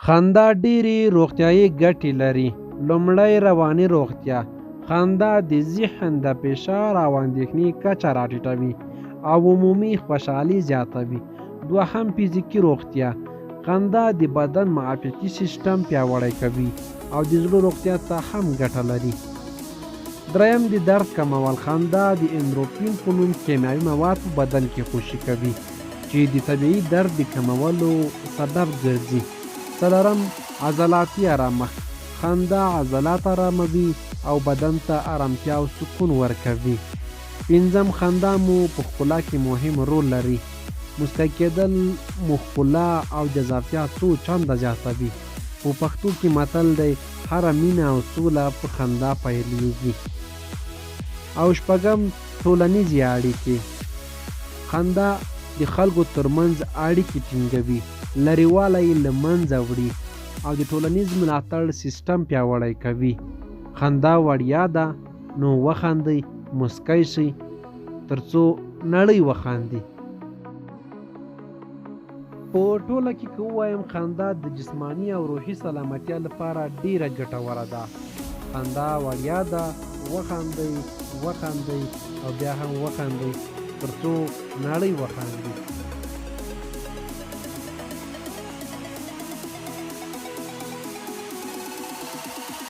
خندا ډېرې روغتیایي ګټې لري. لومړی رواني روغتیا. خندا د ذهن د فشار او اندېښنې کچه راټیټوي او عمومي خوشحالي زیاتوي. دوهم فزیکي روغتیا. خندا د بدن معافیتي سیستم پیاوړی کوي او د زړه روغتیا ته هم ګټه لري. دریم د درد کمول. خندا د اندورفین په نوم کیمیاوي مواد په بدن کې خوشې کوي چې د طبیعي درد د کمولو سبب ګرځي. څلورم عضلاتي آرامښت. خندا عضلات آراموي او بدن ته آرامتیا او سکون ورکوي. پنځم خندا مو په ښکلا کې مهم رول لري. مسکی کېدل مو ښکلا او جذابتیا څو چنده زیاتوي. په پښتو کې متل دی هره مینه او سوله په خندا پیلېږي. او شپږم ټولنیزې اړیکې. خندا د خلکو ترمنځ اړیکې ټینګوي، لرېوالی یې له منځه وړي او د ټولنیز ملاتړ سیستم پیاوړی کوي. خندا وړیا ده نو وخاندئ، مسکی شئ ترڅو نړۍ وخاندي. په ټوله کې که ووایم خندا د جسماني او روحي سلامتیا لپاره ډیره ګټوره ده. خندا وړیا ده، وخاندئ او بیا هم وخاندئ ترڅو نړۍ وخاندي.